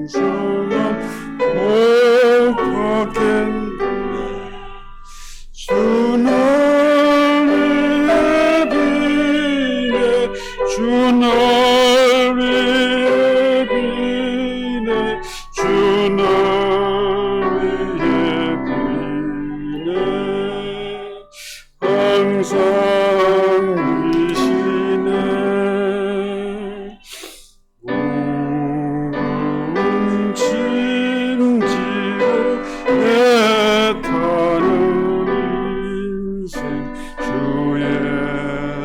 풍성한 복받겠네. 주 날 위해 비네. 주 날 위해 비네. 주 날 위해 비네. 항상 비시네. 진지로 애타는 인생 주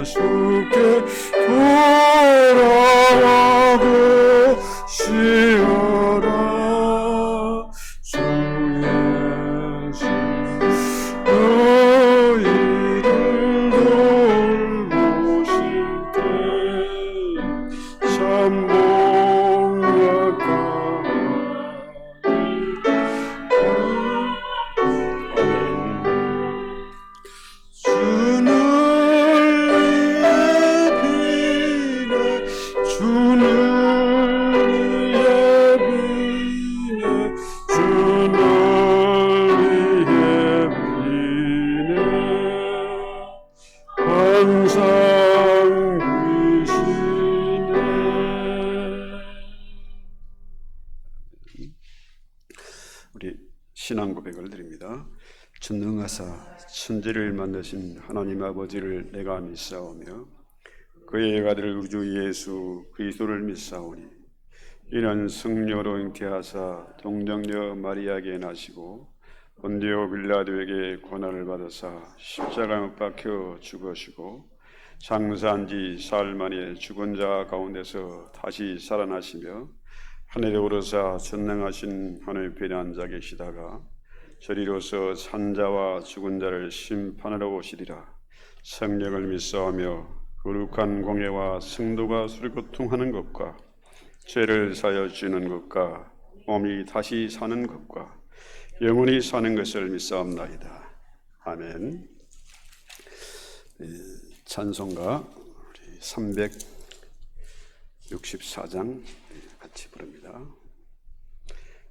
예수께 돌아가고 쉬어라. 주 예수 너희를 돌보실 때 참 우리 신앙 고백을 드립니다. 전능하사 천지를 만드신 하나님 아버지를 내가 믿사오며 그의 아들 우주 예수 그리스도를 믿사오니 이는 성령으로 잉태하사 동정녀 마리아에게 나시고 본디오 빌라도에게 고난을 받으사 십자가에 못 박혀 죽으시고 장사한 지 사흘 만에 죽은 자 가운데서 다시 살아나시며 하늘에 오르사 전능하신 하늘 편에 앉아 계시다가 저리로서 산자와 죽은 자를 심판하러 오시리라. 성령을 믿사오며 거룩한 공예와 성도가 수리고통하는 것과 죄를 사하여 주는 것과 몸이 다시 사는 것과 영원히 사는 것을 믿사옵나이다. 아멘. 찬송가 364장 같이 부릅니다.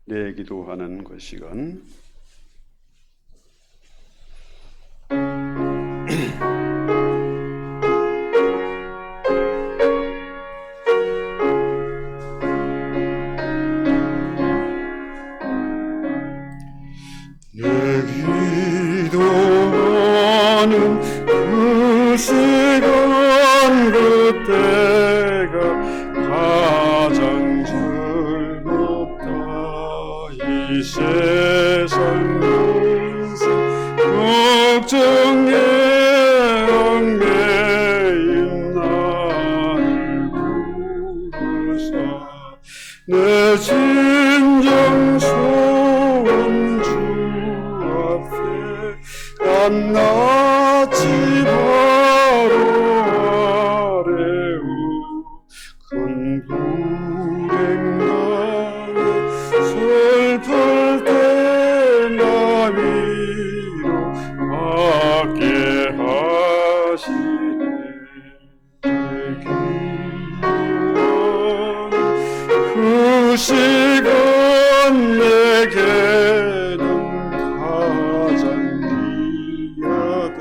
내 기도하는 그 시간. 내 기도하는 그 시간 그때가 가장 즐겁다. 이 세상 인생 걱정에 얽매인 나를 부르사 내 진정 소원 주 앞에 낱낱이 바로 아래우 큰 불행감에 슬플 때 나 위로 받게 하시네. 그 시간 내게는 가장 귀하다.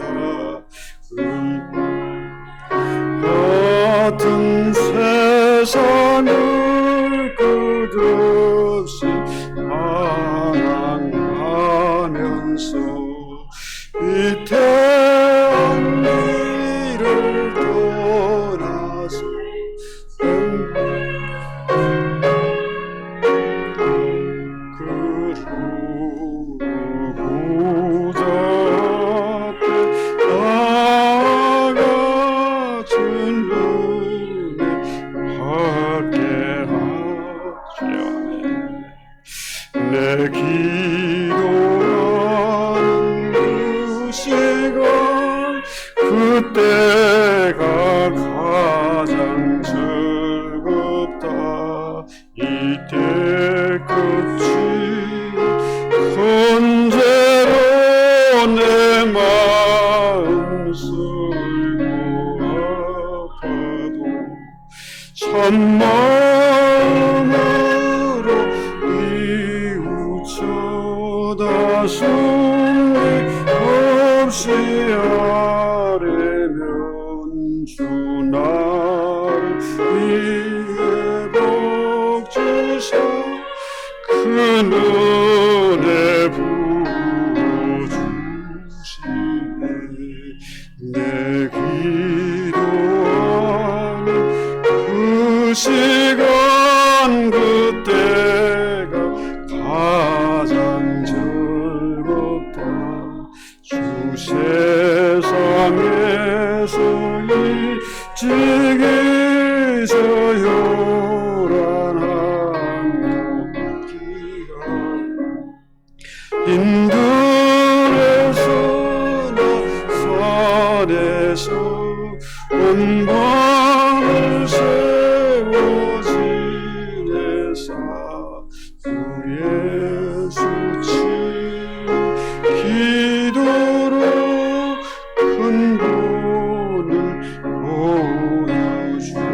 같은 세상을 끝없이 사랑하면서 이 태양 위를 떠나서 그러고자 나아가준 눈에 밝게 하시네. 내 기도하는 그 시간 그때가 가장 즐겁다. 이때 끝이 언제로 내 마음 쓸고 아파도 참마음으로 숨기 없이 아뢰면 주 나를 위해 복 주사 그 은혜 부어주시네. 내 기도하는 그 시간 그때가 가장 즐겁다. 주 세상에서 일찍 잊어 요란한 목기가 인들에서나 산에서 온 밤을 세워 지내사 주 예수 치 기도로 큰 돈을 보여주셨네.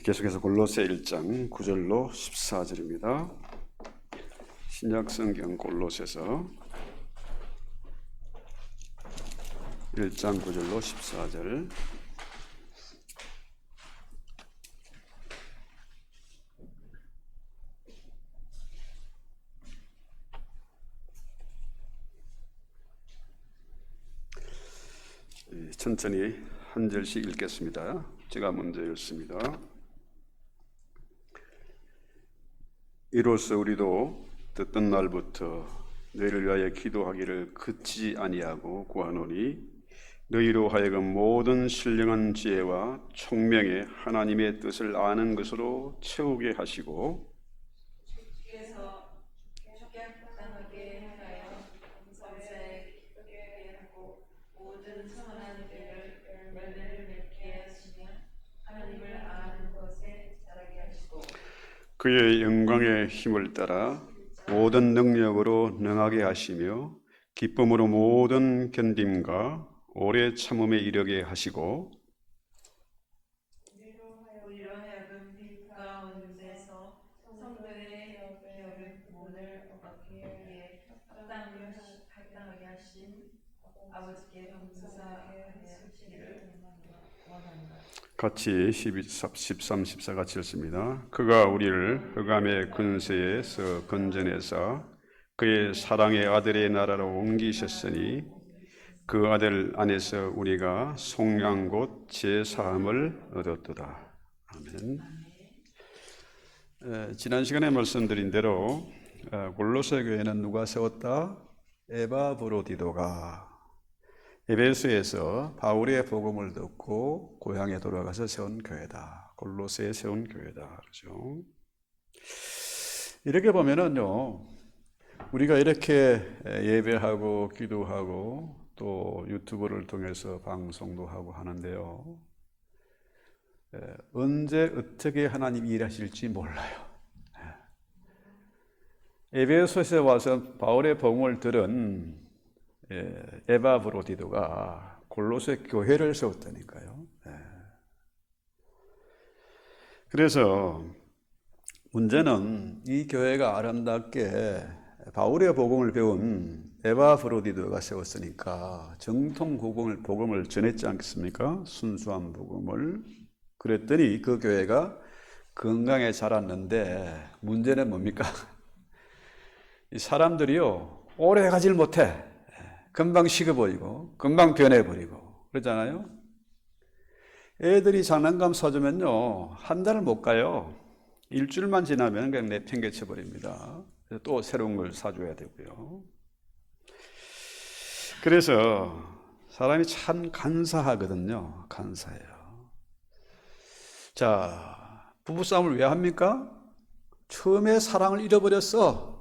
계속해서 골로새 1장 9절로 14절입니다. 신약성경 골로새서 1장 9절로 14절. 천천히 한 절씩 읽겠습니다. 제가 먼저 읽습니다. 이로써 우리도 듣던 날부터 너희를 위하여 기도하기를 그치지 아니하고 구하노니 너희로 하여금 모든 신령한 지혜와 총명의 하나님의 뜻을 아는 것으로 채우게 하시고 주께서 합당하게 하여 범사에 기쁘게 하고 모든 선한 일을 열매를 맺게 하시며 하나님을 아는 것에 자라게 하시고 그의 영광의 힘을 따라 모든 능력으로 능하게 하시며 기쁨으로 모든 견딤과 오래 참음에 이르게 하시고 우리로 하여금 빛 가운데서 성도의 벽을 문을 얻게 위해 합당하게 하신 아버지께 감사하시기를 원한다. 같이 13, 14 같이 읽습니다. 그가 우리를 흑암의 근세에서 건져내사 그의 사랑의 아들의 나라로 옮기셨으니 그 아들 안에서 우리가 속량 곧 제사함을 얻었도다. 아멘. 지난 시간에 말씀드린 대로 골로새 교회는 누가 세웠다? 에바브로디도가 에베소에서 바울의 복음을 듣고 고향에 돌아가서 세운 교회다. 골로새에 세운 교회다. 그렇죠? 이렇게 보면은요, 우리가 이렇게 예배하고 기도하고 또 유튜브를 통해서 방송도 하고 하는데요, 언제 어떻게 하나님이 일하실지 몰라요. 에베소에 와서 바울의 복음을 들은 에바브로디도가 골로새 교회를 세웠다니까요. 그래서 문제는 이 교회가 아름답게 바울의 복음을 배운 에바브로디도가 세웠으니까 정통 복음을 전했지 않겠습니까? 순수한 복음을. 그랬더니 그 교회가 건강에 자랐는데 문제는 뭡니까? 이 사람들이요, 오래 가질 못해. 금방 식어버리고 금방 변해버리고 그러잖아요. 애들이 장난감 사주면요, 한 달을 못 가요. 일주일만 지나면 그냥 내팽개쳐버립니다. 그래서 또 새로운 걸 사줘야 되고요. 그래서 사람이 참 간사하거든요. 간사해요. 자, 부부싸움을 왜 합니까? 처음에 사랑을 잃어버렸어.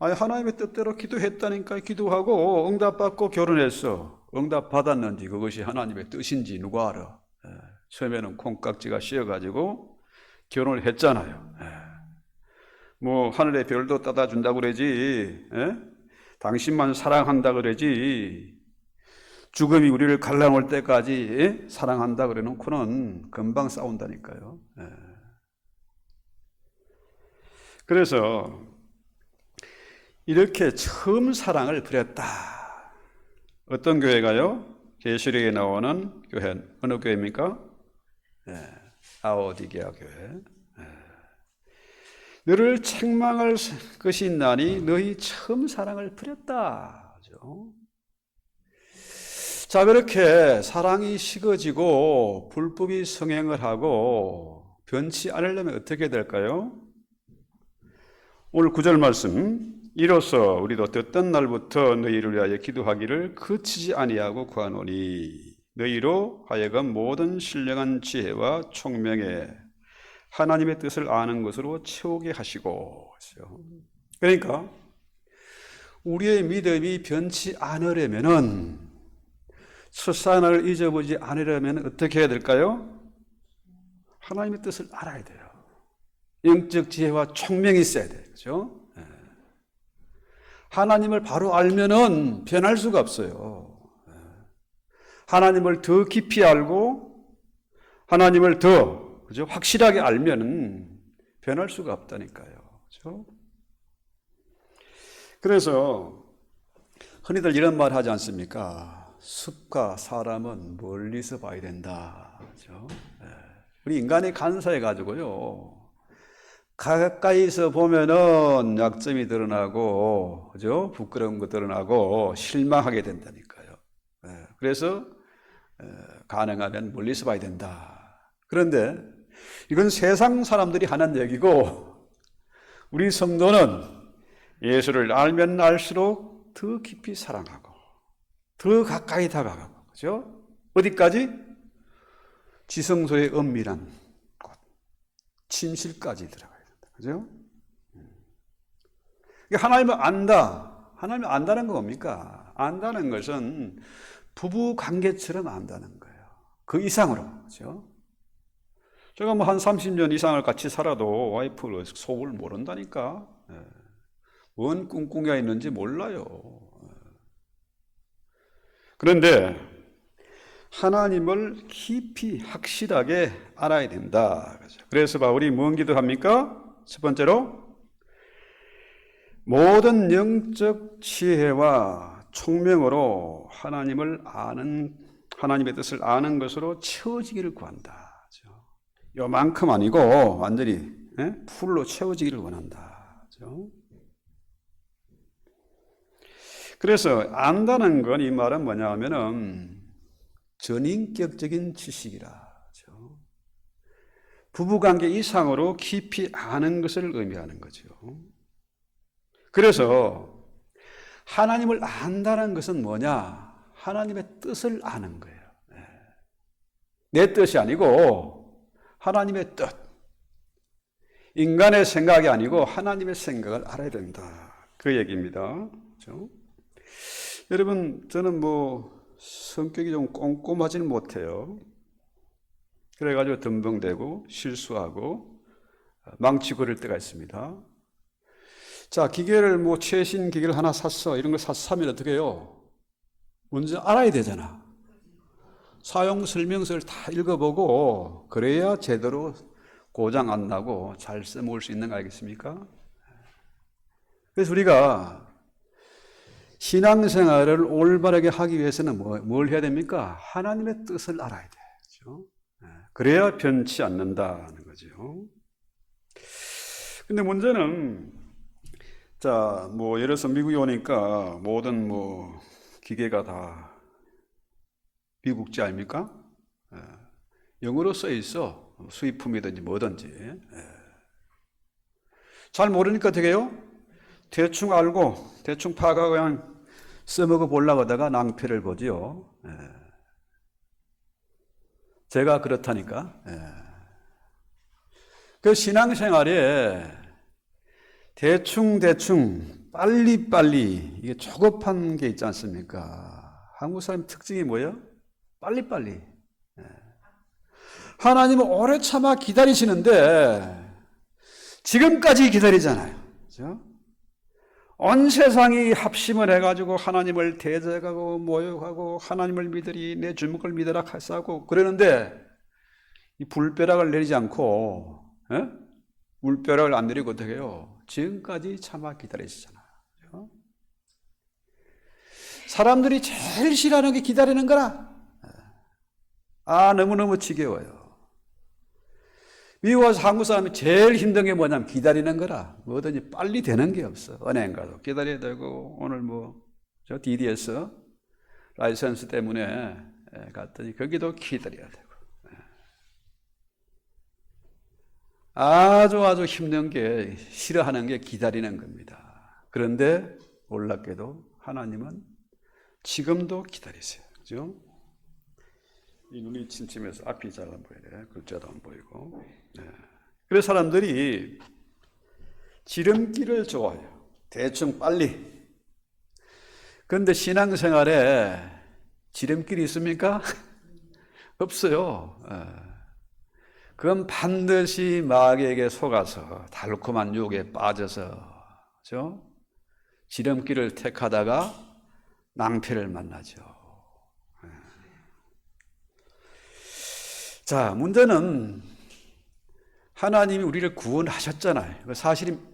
아니, 하나님의 뜻대로 기도했다니까. 기도하고 응답받고 결혼했어. 응답받았는지 그것이 하나님의 뜻인지 누가 알아? 처음에는 콩깍지가 씌어가지고 결혼을 했잖아요. 뭐 하늘의 별도 따다 준다고 그러지, 당신만 사랑한다 그러지. 죽음이 우리를 갈라놓을 때까지 사랑한다 그래놓고는 금방 싸운다니까요. 그래서 이렇게 처음 사랑을 부렸다. 어떤 교회가요? 계시록에 나오는 교회, 어느 교회입니까? 라오디게아 교회. 너를 책망할 것이 있나니 너희 처음 사랑을 버렸다. 그죠? 자, 그렇게 사랑이 식어지고 불법이 성행을 하고 변치 않으려면 어떻게 될까요? 오늘 9절 말씀, 이로써 우리도 떴던 날부터 너희를 위하여 기도하기를 그치지 아니하고 구하노니 너희로 하여금 모든 신령한 지혜와 총명에 하나님의 뜻을 아는 것으로 채우게 하시고. 그러니까 우리의 믿음이 변치 않으려면은, 첫사랑을 잊어보지 않으려면 어떻게 해야 될까요? 하나님의 뜻을 알아야 돼요. 영적 지혜와 총명이 있어야 돼요. 그렇죠? 하나님을 바로 알면은 변할 수가 없어요. 하나님을 더 깊이 알고 하나님을 더 그죠? 확실하게 알면은 변할 수가 없다니까요. 그렇죠? 그래서 흔히들 이런 말 하지 않습니까? 숲과 사람은 멀리서 봐야 된다. 그렇죠? 우리 인간이 간사해 가지고요. 가까이서 보면은 약점이 드러나고, 그죠? 부끄러운 거 드러나고 실망하게 된다니까요. 그래서 가능하면 멀리서 봐야 된다. 그런데 이건 세상 사람들이 하는 얘기고, 우리 성도는 예수를 알면 알수록 더 깊이 사랑하고 더 가까이 다가가고, 그죠? 어디까지? 지성소의 은밀한 곳, 침실까지 들어가야 된다. 그죠? 하나님을 안다. 하나님을 안다는 건 뭡니까? 안다는 것은 부부 관계처럼 안다는 거예요. 그 이상으로. 그죠? 제가 뭐 한 30년 이상을 같이 살아도 와이프 속을 모른다니까. 뭔 꿍꿍이가 있는지 몰라요. 그런데 하나님을 깊이 확실하게 알아야 된다. 그래서 바울이 뭔 기도합니까? 첫 번째로 모든 영적 지혜와 총명으로 하나님을 아는, 하나님의 뜻을 아는 것으로 채워지기를 구한다. 요만큼 아니고 완전히 풀로 채워지기를 원한다. 그래서 안다는 건, 이 말은 뭐냐 하면은 전인격적인 지식이라. 부부관계 이상으로 깊이 아는 것을 의미하는 거죠. 그래서 하나님을 안다는 것은 뭐냐? 하나님의 뜻을 아는 거예요. 내 뜻이 아니고 하나님의 뜻. 인간의 생각이 아니고 하나님의 생각을 알아야 된다. 그 얘기입니다. 그렇죠? 여러분, 저는 뭐 성격이 좀 꼼꼼하지는 못해요. 그래가지고 덤벙대고 실수하고 망치 고를 때가 있습니다. 자, 기계를 뭐 최신 기계를 하나 샀어. 이런 걸 사면 어떻게 해요? 먼저 알아야 되잖아. 사용 설명서를 다 읽어보고 그래야 제대로 고장 안 나고 잘 써먹을 수 있는 거 알겠습니까? 그래서 우리가 신앙생활을 올바르게 하기 위해서는 뭘 해야 됩니까? 하나님의 뜻을 알아야 돼요. 그렇죠? 그래야 변치 않는다는 거죠. 근데 문제는, 자, 뭐 예를 들어서 미국에 오니까 모든 뭐 기계가 다 미국제 아닙니까? 영어로 써 있어. 수입품이든지 뭐든지. 잘 모르니까 어떻게 해요? 대충 알고 대충 파악하고 그냥 써먹어 보려고 하다가 낭패를 보지요. 제가 그렇다니까. 그 신앙생활에 대충 빨리빨리, 이게 조급한 게 있지 않습니까? 한국 사람 특징이 뭐예요? 빨리빨리. 하나님은 오래 참아 기다리시는데 지금까지 기다리잖아요. 그렇죠? 온 세상이 합심을 해가지고 하나님을 대적하고 모욕하고 하나님을 믿으리 내 주먹을 믿으라 하고 그러는데 이 불벼락을 내리지 않고 물벼락을 안 내리고 어떻게 해요? 지금까지 참아 기다리시잖아요. 사람들이 제일 싫어하는 게 기다리는 거라. 너무너무 지겨워요. 미국 와서 한국 사람이 제일 힘든 게 뭐냐면 기다리는 거라. 뭐든지 빨리 되는 게 없어. 은행 가도 기다려야 되고 오늘 저 DDS 라이선스 때문에 갔더니 거기도 기다려야 되고 아주 힘든 게 싫어하는 게 기다리는 겁니다. 그런데 놀랍게도 하나님은 지금도 기다리세요. 그죠? 이 눈이 침침해서 앞이 잘 안 보이네. 글자도 안 보이고. 그래서 사람들이 지름길을 좋아해요. 대충 빨리. 그런데 신앙생활에 지름길이 있습니까? 없어요. 그건 반드시 마귀에게 속아서 달콤한 유혹에 빠져서 그렇죠? 지름길을 택하다가 낭패를 만나죠. 자, 문제는 하나님이 우리를 구원하셨잖아요.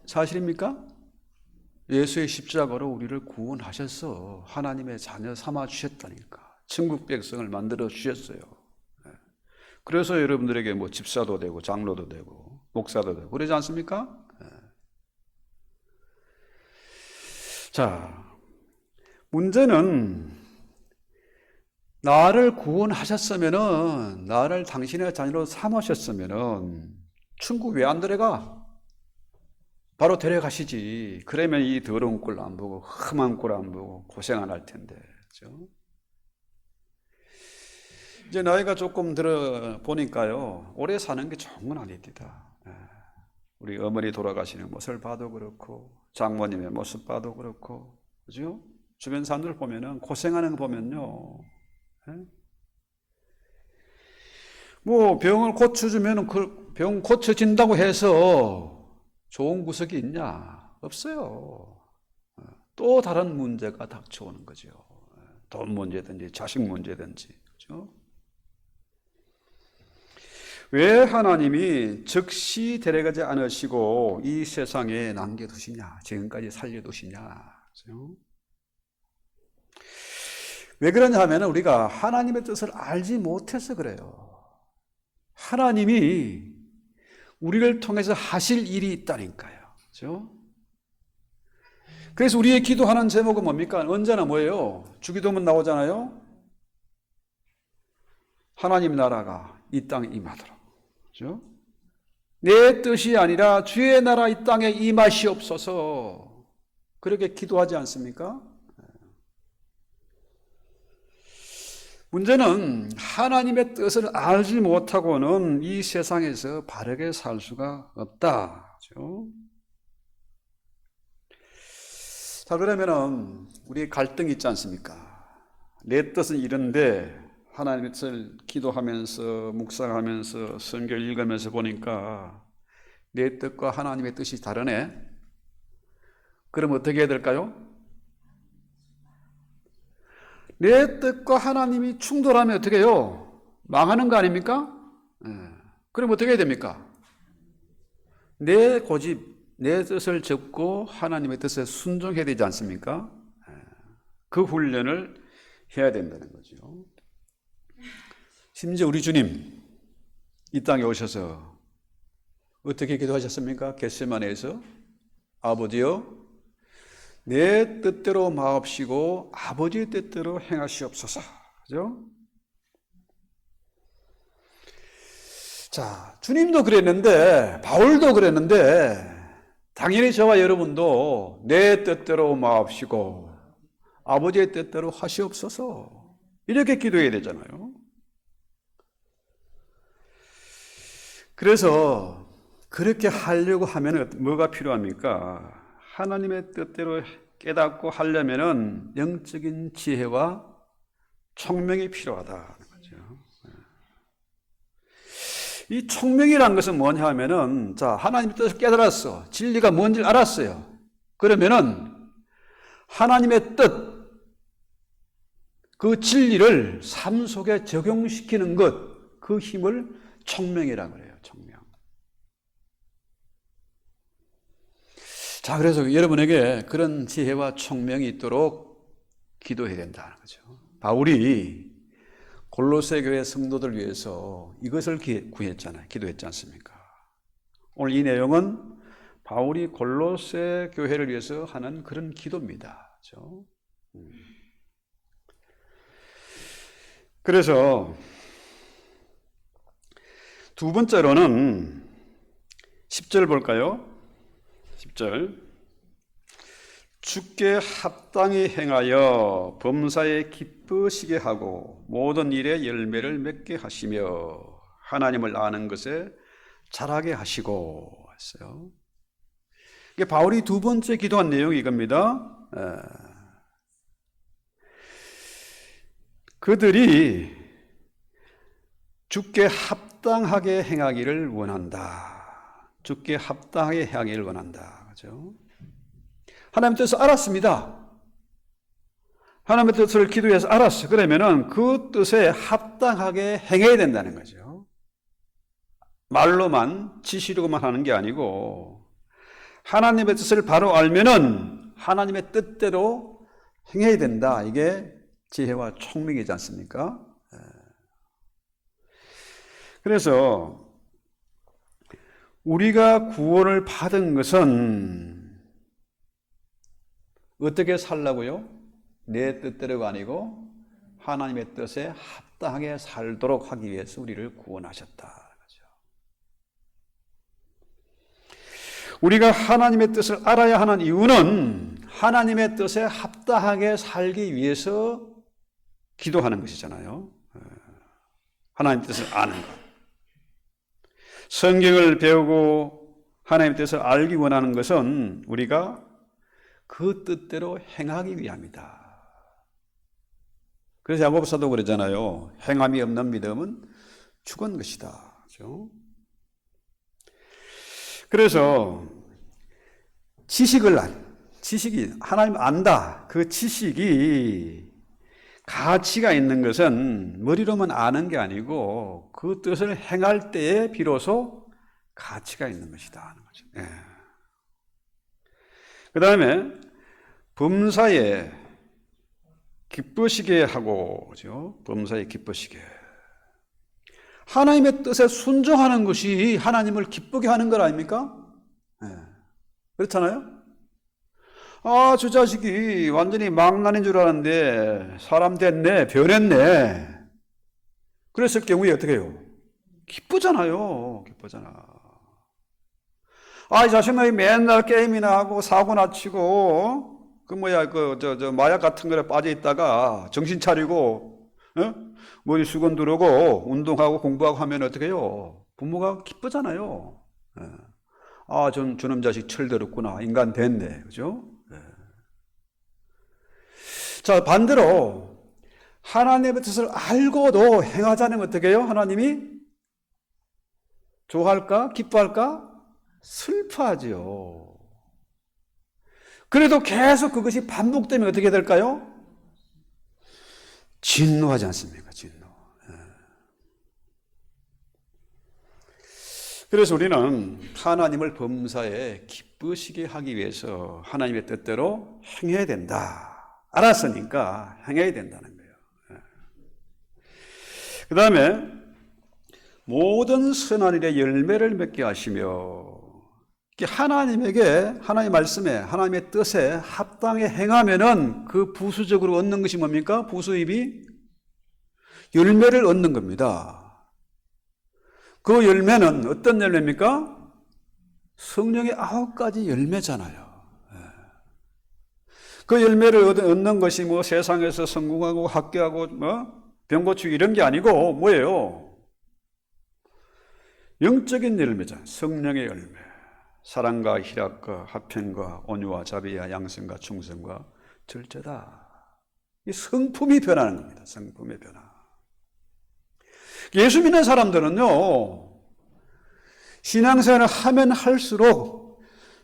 사실입니까? 예수의 십자가로 우리를 구원하셔서 하나님의 자녀 삼아 주셨다니까. 천국 백성을 만들어 주셨어요. 그래서 여러분들에게 집사도 되고 장로도 되고 목사도 되고 그러지 않습니까? 자, 문제는 나를 구원하셨으면은 나를 당신의 자녀로 삼으셨으면은 천국 왜 안 데려가? 바로 데려가시지. 그러면 이 더러운 꼴 안 보고 험한 꼴 안 보고 고생 안 할 텐데. 그렇죠? 이제 나이가 조금 들어 보니까요. 오래 사는 게 좋은 건 아닙니다. 우리 어머니 돌아가시는 모습을 봐도 그렇고 장모님의 모습 봐도 그렇고 그죠? 주변 사람들 보면은 고생하는 거 보면요. 병을 고쳐주면 그 병 고쳐진다고 해서 좋은 구석이 있냐? 없어요. 또 다른 문제가 닥쳐오는 거죠. 돈 문제든지 자식 문제든지. 그렇죠? 왜 하나님이 즉시 데려가지 않으시고 이 세상에 남겨두시냐? 지금까지 살려두시냐? 그렇죠? 왜 그러냐 하면 우리가 하나님의 뜻을 알지 못해서 그래요. 하나님이 우리를 통해서 하실 일이 있다니까요. 그렇죠? 그래서 우리의 기도하는 제목은 뭡니까? 언제나 뭐예요? 주기도문 나오잖아요. 하나님 나라가 이 땅에 임하도록. 그렇죠? 내 뜻이 아니라 주의 나라 이 땅에 임하시옵소서. 그렇게 기도하지 않습니까? 문제는 하나님의 뜻을 알지 못하고는 이 세상에서 바르게 살 수가 없다. 그렇죠? 자, 그러면은 우리 갈등이 있지 않습니까? 내 뜻은 이런데 하나님의 뜻을 기도하면서 묵상하면서 성경 읽으면서 보니까 내 뜻과 하나님의 뜻이 다르네. 그럼 어떻게 해야 될까요? 내 뜻과 하나님이 충돌하면 어떻게 해요? 망하는 거 아닙니까? 그럼 어떻게 해야 됩니까? 내 고집, 내 뜻을 접고 하나님의 뜻에 순종해야 되지 않습니까? 그 훈련을 해야 된다는 거죠. 심지어 우리 주님 이 땅에 오셔서 어떻게 기도하셨습니까? 겟세마네에서 아버지여 내 뜻대로 마옵시고 아버지의 뜻대로 행하시옵소서. 그죠? 자, 주님도 그랬는데 바울도 그랬는데 당연히 저와 여러분도 내 뜻대로 마옵시고 아버지의 뜻대로 하시옵소서. 이렇게 기도해야 되잖아요. 그래서 그렇게 하려고 하면 뭐가 필요합니까? 하나님의 뜻대로 깨닫고 하려면은 영적인 지혜와 총명이 필요하다는 거죠. 이 총명이란 것은 뭐냐 하면은 자, 하나님의 뜻을 깨달았어. 진리가 뭔지 알았어요. 그러면은 하나님의 뜻, 그 진리를 삶 속에 적용시키는 것, 그 힘을 청명이라고 그래요. 청명. 자, 그래서 여러분에게 그런 지혜와 청명이 있도록 기도해야 된다는 거죠. 바울이 골로새 교회 성도들 위해서 이것을 구했잖아요. 기도했지 않습니까? 오늘 이 내용은 바울이 골로새 교회를 위해서 하는 그런 기도입니다. 그렇죠? 그래서 두 번째로는 10절 볼까요? 10절. 주께 합당히 행하여 범사에 기쁘시게 하고 모든 일에 열매를 맺게 하시며 하나님을 아는 것에 자라게 하시고 했어요. 이게 바울이 두 번째 기도한 내용이 이겁니다. 그들이 주께 합당하게 행하기를 원한다. 주께 합당하게 행하기를 원한다. 그죠? 하나님의 뜻을 알았습니다. 하나님의 뜻을 기도해서 알았어. 그러면은 그 뜻에 합당하게 행해야 된다는 거죠. 말로만, 지시로만 하는 게 아니고, 하나님의 뜻을 바로 알면은 하나님의 뜻대로 행해야 된다. 이게 지혜와 총명이지 않습니까? 그래서 우리가 구원을 받은 것은 어떻게 살라고요? 내 뜻대로가 아니고 하나님의 뜻에 합당하게 살도록 하기 위해서 우리를 구원하셨다. 우리가 하나님의 뜻을 알아야 하는 이유는 하나님의 뜻에 합당하게 살기 위해서 기도하는 것이잖아요. 하나님의 뜻을 아는 것. 성경을 배우고 하나님의 뜻을 알기 원하는 것은 우리가 그 뜻대로 행하기 위함이다. 그래서 야고보 사도 그러잖아요. 행함이 없는 믿음은 죽은 것이다. 그렇죠? 그래서 지식이 하나님 안다. 그 지식이 가치가 있는 것은 머리로만 아는 게 아니고 그 뜻을 행할 때에 비로소 가치가 있는 것이다 하는 거죠. 예. 그 다음에 범사에 기쁘시게 하고, 그죠? 범사에 기쁘시게. 하나님의 뜻에 순종하는 것이 하나님을 기쁘게 하는 것 아닙니까? 네. 그렇잖아요? 아, 저 자식이 완전히 망나니인 줄 알았는데 사람 됐네, 변했네. 그랬을 경우에 어떻게 해요? 기쁘잖아요. 기쁘잖아. 아, 이 자식이 맨날 게임이나 하고 사고나 치고 마약 같은 거에 빠져 있다가 정신 차리고 머리 수건 두르고 운동하고 공부하고 하면 어떻게 해요? 부모가 기쁘잖아요. 아, 저놈 자식 철들었구나. 인간 됐네. 그죠? 자, 반대로 하나님의 뜻을 알고도 행하지 않으면 어떻게 해요? 하나님이 좋아할까? 기뻐할까? 슬퍼하죠. 그래도 계속 그것이 반복되면 어떻게 될까요? 진노하지 않습니까? 진노. 그래서 우리는 하나님을 범사에 기쁘시게 하기 위해서 하나님의 뜻대로 행해야 된다. 알았으니까 행해야 된다는 거예요. 그 다음에 모든 선한 일에 열매를 맺게 하시며, 하나님에게, 하나님의 말씀에, 하나님의 뜻에 합당히 행하면은 그 부수적으로 얻는 것이 뭡니까? 부수입이 열매를 얻는 겁니다. 그 열매는 어떤 열매입니까? 성령의 9가지 열매잖아요. 그 열매를 얻는 것이 세상에서 성공하고 학교하고 병 고치고 이런 게 아니고 뭐예요? 영적인 열매잖아요. 성령의 열매. 사랑과 희락과 화평과 온유와 자비와 양성과 충성과 절제다. 이 성품이 변하는 겁니다. 성품의 변화. 예수 믿는 사람들은요, 신앙생활을 하면 할수록,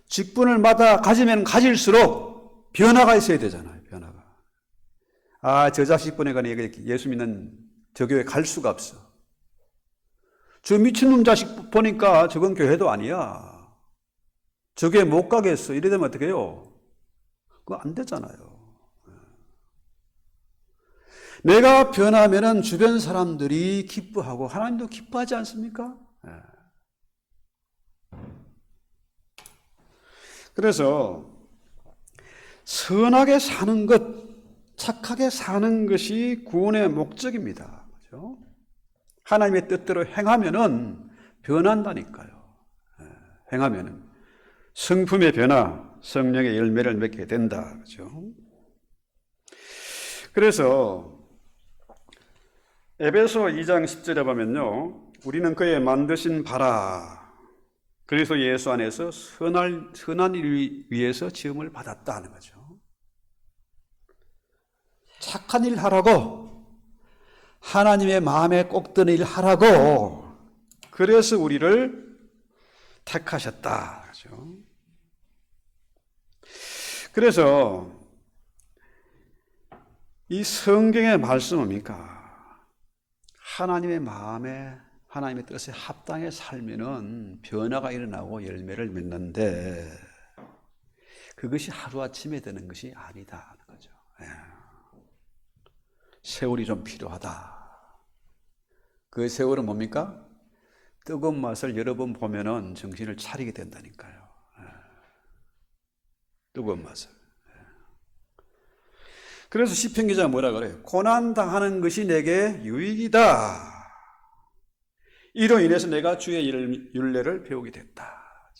직분을 가지면 가질수록 변화가 있어야 되잖아요. 변화가. 아, 저 자식 보내가 예수 믿는 저 교회 갈 수가 없어. 저 미친놈 자식 보니까 저건 교회도 아니야. 저 교회 못 가겠어. 이래 되면 어떻게 해요? 그거 안 되잖아요. 내가 변하면은 주변 사람들이 기뻐하고 하나님도 기뻐하지 않습니까? 그래서 선하게 사는 것, 착하게 사는 것이 구원의 목적입니다. 그렇죠? 하나님의 뜻대로 행하면은 변한다니까요. 행하면은 성품의 변화, 성령의 열매를 맺게 된다. 그렇죠? 그래서 에베소 2장 10절에 보면요, 우리는 그의 만드신 바라 그래서 예수 안에서 선한 일 위해서 지음을 받았다 하는 거죠. 착한 일 하라고, 하나님의 마음에 꼭 드는 일 하라고, 그래서 우리를 택하셨다. 그렇죠? 그래서 이 성경의 말씀은 뭡니까? 하나님의 마음에, 하나님의 뜻에 합당해 살면은 변화가 일어나고 열매를 맺는데 그것이 하루아침에 되는 것이 아니다 하는 거죠. 세월이 좀 필요하다. 그 세월은 뭡니까? 뜨거운 맛을 여러 번 보면은 정신을 차리게 된다니까요. 뜨거운 맛을. 그래서 시편 기자가 뭐라 그래요? 고난 당하는 것이 내게 유익이다. 이로 인해서 내가 주의 율례를 배우게 됐다.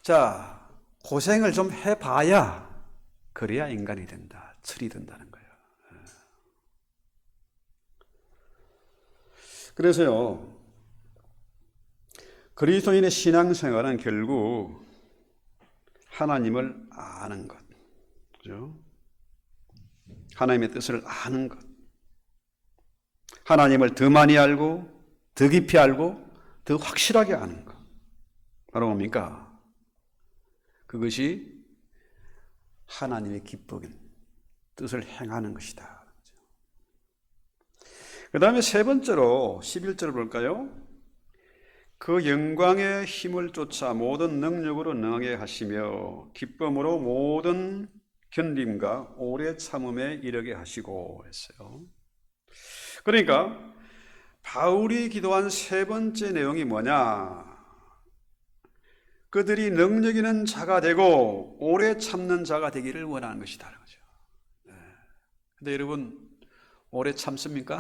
자, 고생을 좀 해봐야 그래야 인간이 된다. 철이 든다는 거예요. 그래서요, 그리스도인의 신앙생활은 결국 하나님을 아는 것, 그죠? 하나님의 뜻을 아는 것, 하나님을 더 많이 알고, 더 깊이 알고, 더 확실하게 아는 것. 바로 뭡니까? 그것이 하나님의 기쁘긴 뜻을 행하는 것이다. 그 다음에 세 번째로 11절을 볼까요? 그 영광의 힘을 쫓아 모든 능력으로 능하게 하시며 기쁨으로 모든 견딤과 오래 참음에 이르게 하시고 했어요. 그러니까 바울이 기도한 세 번째 내용이 뭐냐? 그들이 능력 있는 자가 되고 오래 참는 자가 되기를 원하는 것이다. 그렇죠? 근데 여러분 오래 참습니까?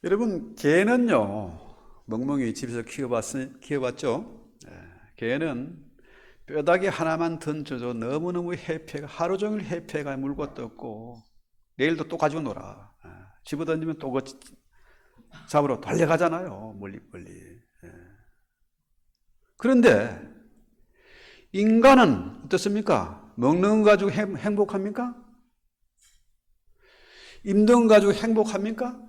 여러분 개는요, 멍멍이 집에서 키워봤죠? 개는 뼈다귀 하나만 던져도 너무너무 해피해가 하루 종일 해피해가 물고 떴고 내일도 또 가지고 놀아. 집어던지면 또 잡으러 달려가잖아요. 멀리. 그런데 인간은 어떻습니까? 먹는 거 가지고 행복합니까? 입는 거 가지고 행복합니까?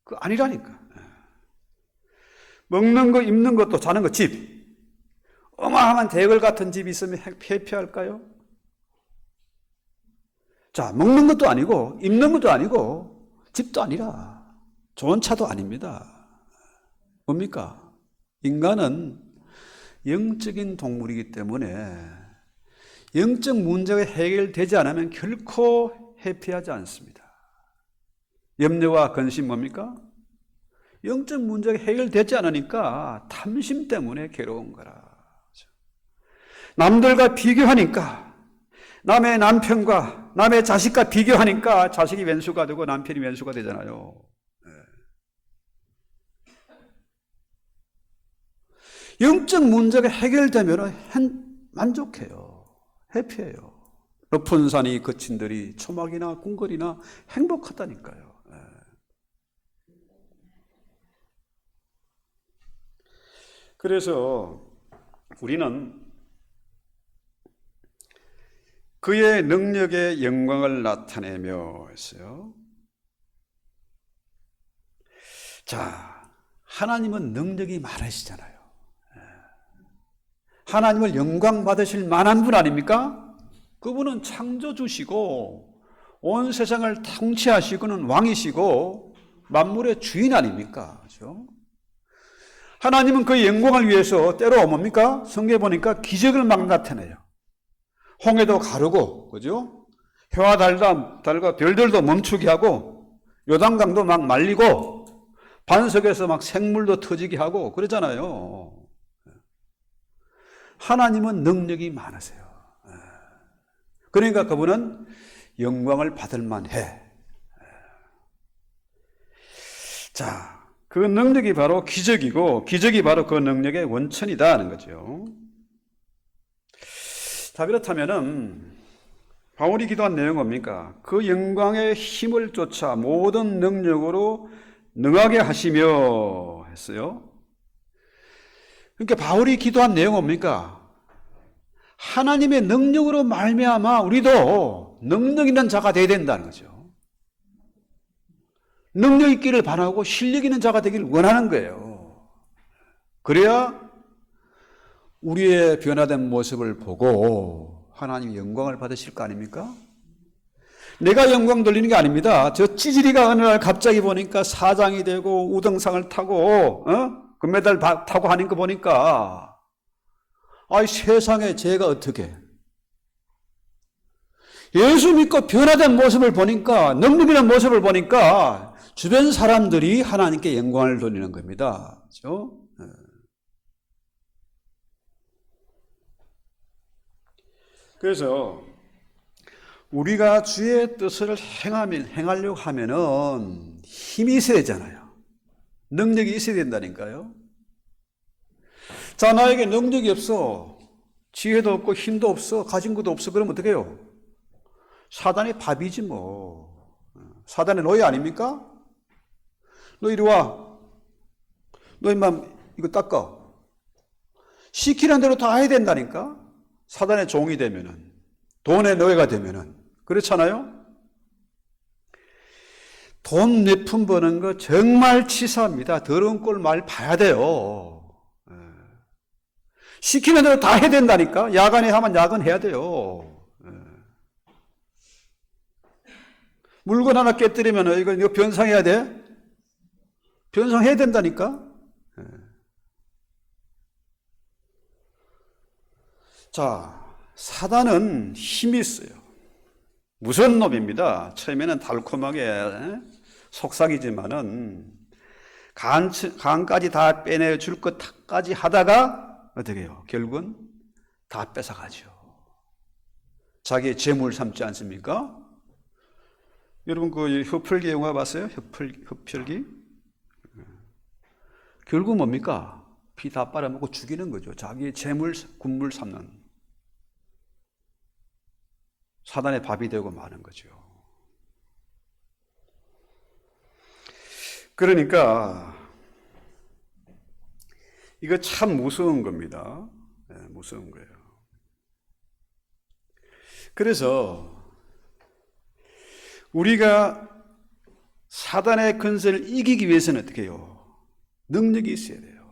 그 아니라니까. 먹는 거, 입는 것도 자는 거 집. 어마어마한 대걸 같은 집이 있으면 해피할까요? 자, 먹는 것도 아니고 입는 것도 아니고 집도 아니라 좋은 차도 아닙니다. 뭡니까? 인간은 영적인 동물이기 때문에 영적 문제가 해결되지 않으면 결코 해피하지 않습니다. 염려와 근심 뭡니까? 영적 문제가 해결되지 않으니까 탐심 때문에 괴로운 거라. 남들과 비교하니까, 남의 남편과 남의 자식과 비교하니까 자식이 왼수가 되고 남편이 왼수가 되잖아요. 영적 문제가 해결되면 만족해요. 해피해요. 높은 산이 거친들이 초막이나 궁궐이나 행복하다니까요. 그래서 우리는 그의 능력의 영광을 나타내며 했어요. 자, 하나님은 능력이 많으시잖아요. 하나님을 영광 받으실 만한 분 아닙니까? 그분은 창조주시고 온 세상을 통치하시고는 왕이시고 만물의 주인 아닙니까? 그렇죠? 하나님은 그 영광을 위해서 때로 뭡니까? 성경에 보니까 기적을 막 나타내요. 홍해도 가르고, 그죠? 해와 달과 별들도 멈추게 하고, 요단강도 막 말리고, 반석에서 막 생물도 터지게 하고, 그러잖아요. 하나님은 능력이 많으세요. 그러니까 그분은 영광을 받을 만해. 자, 그 능력이 바로 기적이고 기적이 바로 그 능력의 원천이다 하는 거죠. 자, 그렇다면은 바울이 기도한 내용은 뭡니까? 그 영광의 힘을 쫓아 모든 능력으로 능하게 하시며 했어요. 그러니까 바울이 기도한 내용은 뭡니까? 하나님의 능력으로 말미암아 우리도 능력 있는 자가 되어야 된다는 거죠. 능력 있기를 바라고 실력 있는 자가 되기를 원하는 거예요. 그래야 우리의 변화된 모습을 보고 하나님이 영광을 받으실 거 아닙니까? 내가 영광 돌리는 게 아닙니다. 저 찌질이가 어느 날 갑자기 보니까 사장이 되고 우등상을 타고 금메달 타고 하는 거 보니까 아이 세상에 제가 어떻게 예수 믿고 변화된 모습을 보니까 능력 있는 모습을 보니까 주변 사람들이 하나님께 영광을 돌리는 겁니다. 그렇죠? 그래서 우리가 주의 뜻을 행하려고 하면은 힘이 있어야 되잖아요. 능력이 있어야 된다니까요. 자, 나에게 능력이 없어. 지혜도 없고 힘도 없어. 가진 것도 없어. 그러면 어떻게 해요? 사단의 밥이지 뭐. 사단의 노예 아닙니까? 너 이리 와. 너 임마 이거 닦아. 시키는 대로 다 해야 된다니까? 사단의 종이 되면은. 돈의 노예가 되면은. 그렇잖아요? 돈 몇 푼 버는 거 정말 치사합니다. 더러운 꼴 말 봐야 돼요. 시키는 대로 다 해야 된다니까? 야간에 하면 야근해야 돼요. 물건 하나 깨뜨리면 이거 변상해야 돼? 변상해야 된다니까? 자, 사단은 힘이 있어요. 무서운 놈입니다. 처음에는 달콤하게 속삭이지만은 간까지 다 빼내줄 것까지 하다가 어떻게 해요? 결국은 다 뺏어가죠. 자기의 재물 삼지 않습니까? 여러분 그 흡혈귀 영화 봤어요? 흡혈귀? 결국 뭡니까? 피 다 빨아먹고 죽이는 거죠. 자기의 재물, 군물 삼는 사단의 밥이 되고 마는 거죠. 그러니까 이거 참 무서운 겁니다. 무서운 거예요. 그래서 우리가 사단의 근세를 이기기 위해서는 어떻게 해요? 능력이 있어야 돼요.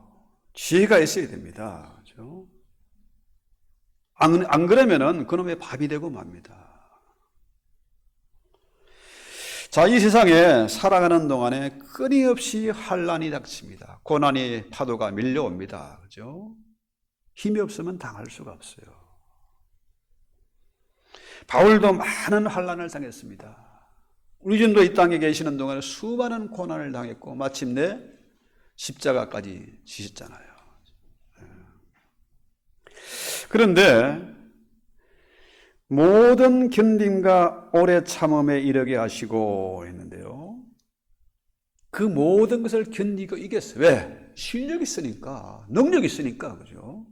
지혜가 있어야 됩니다. 그렇죠? 안 그러면은 그놈의 밥이 되고 맙니다. 자, 이 세상에 살아가는 동안에 끊임없이 환란이 닥칩니다. 고난의 파도가 밀려옵니다. 그죠? 힘이 없으면 당할 수가 없어요. 바울도 많은 환란을 당했습니다. 우리전도 이 땅에 계시는 동안에 수많은 고난을 당했고 마침내 십자가까지 지셨잖아요. 그런데 모든 견딤과 오래 참음에 이르게 하시고 했는데요. 그 모든 것을 견디고 이겼어요. 왜? 실력이 있으니까, 능력이 있으니까, 그죠?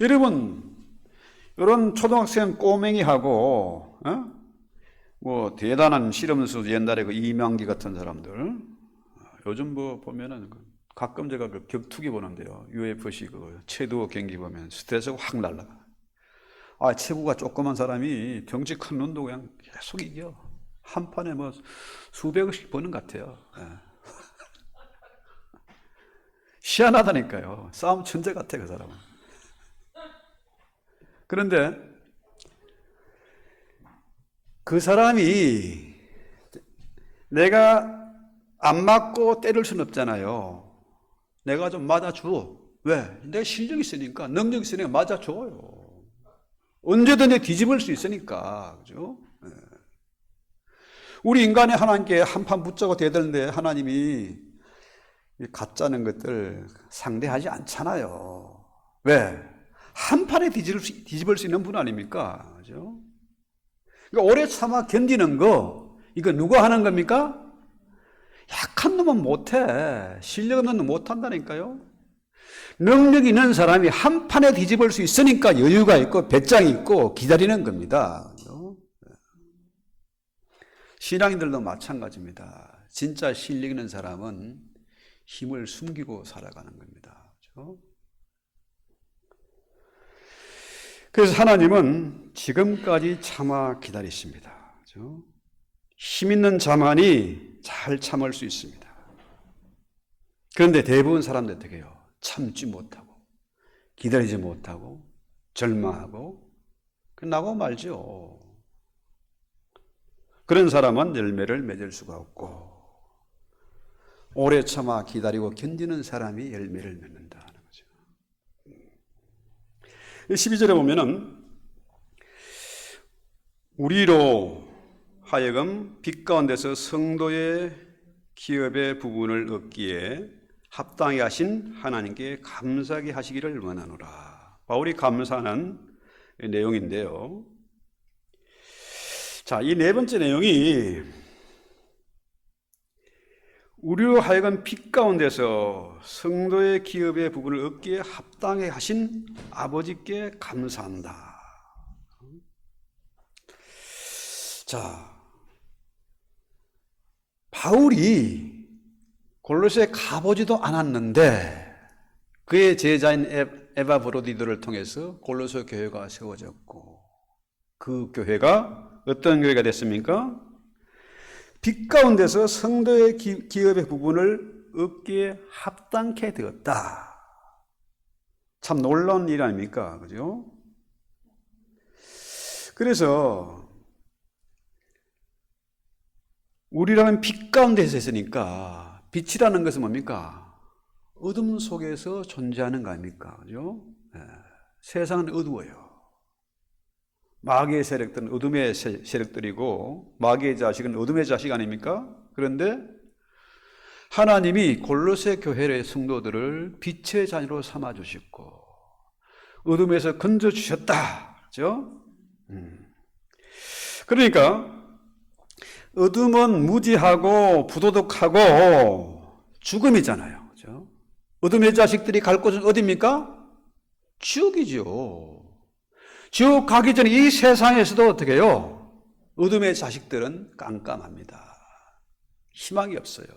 여러분, 이런 초등학생 꼬맹이하고, 뭐, 대단한 실험수 옛날에 그 이명기 같은 사람들, 요즘 뭐 보면은 가끔 제가 그 격투기 보는데요. UFC 그 체두어 경기 보면 스트레스가 확 날라가. 아, 체구가 조그만 사람이 덩치 큰 놈도 그냥 계속 이겨. 한 판에 뭐 수백억씩 버는 것 같아요. 희한하다니까요. 싸움 천재 같아, 그 사람은. 그런데 그 사람이 내가 안 맞고 때릴 수는 없잖아요. 내가 좀 맞아줘. 왜? 내가 실력이 있으니까, 능력이 있으니까 맞아줘요. 언제든지 뒤집을 수 있으니까. 그죠? 우리 인간이 하나님께 한판 붙자고 대들는데 하나님이 가짜는 것들 상대하지 않잖아요. 왜? 한판에 뒤집을 수 있는 분 아닙니까? 그죠? 그러니까 오래 참아 견디는 거, 이거 누가 하는 겁니까? 약한 놈은 못해. 실력 없는 놈은 못한다니까요. 능력 있는 사람이 한 판에 뒤집을 수 있으니까 여유가 있고 배짱이 있고 기다리는 겁니다. 신앙인들도 마찬가지입니다. 진짜 실력 있는 사람은 힘을 숨기고 살아가는 겁니다. 그렇죠? 그래서 하나님은 지금까지 참아 기다리십니다. 그렇죠? 힘 있는 자만이 잘 참을 수 있습니다. 그런데 대부분 사람들 어떻게 해요? 참지 못하고 기다리지 못하고 절망하고 나고 말죠. 그런 사람은 열매를 맺을 수가 없고 오래 참아 기다리고 견디는 사람이 열매를 맺는다는 거죠. 12절에 보면은 우리로 하여금 빛 가운데서 성도의 기업의 부분을 얻기에 합당하게 하신 하나님께 감사하게 하시기를 원하노라. 바울이 감사하는 내용인데요. 자, 이 네 번째 내용이 우리로 하여금 빛 가운데서 성도의 기업의 부분을 얻기에 합당하게 하신 아버지께 감사한다. 자, 바울이 골로새에 가보지도 않았는데 그의 제자인 에바브로디도를 통해서 골로새 교회가 세워졌고 그 교회가 어떤 교회가 됐습니까? 빛 가운데서 성도의 기업의 부분을 얻기에 합당케 되었다. 참 놀라운 일 아닙니까? 그죠? 그래서 우리라는 빛 가운데서 있으니까 빛이라는 것은 뭡니까? 어둠 속에서 존재하는 거 아닙니까? 그죠? 네. 세상은 어두워요. 마귀의 세력들은 어둠의 세력들이고 마귀의 자식은 어둠의 자식 아닙니까? 그런데 하나님이 골로새 교회의 성도들을 빛의 자녀로 삼아주셨고 어둠에서 건져주셨다. 그렇죠? 그러니까 어둠은 무지하고 부도덕하고 죽음이잖아요. 그렇죠? 어둠의 자식들이 갈 곳은 어디입니까? 지옥이죠. 지옥 가기 전에 이 세상에서도 어떻게 해요? 어둠의 자식들은 깜깜합니다. 희망이 없어요.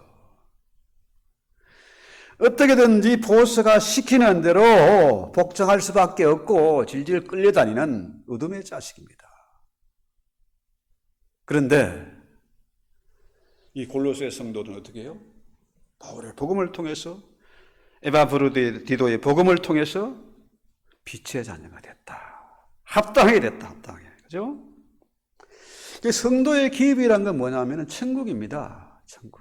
어떻게든지 보스가 시키는 대로 복종할 수밖에 없고 질질 끌려다니는 어둠의 자식입니다. 그런데 이 골로새 성도들은 어떻게 해요? 바울의 복음을 통해서 에바브로디도의 복음을 통해서 빛의 자녀가 됐다. 합당하게 됐다. 합당하게. 그죠? 성도의 기업이란 건 뭐냐면 천국입니다. 천국.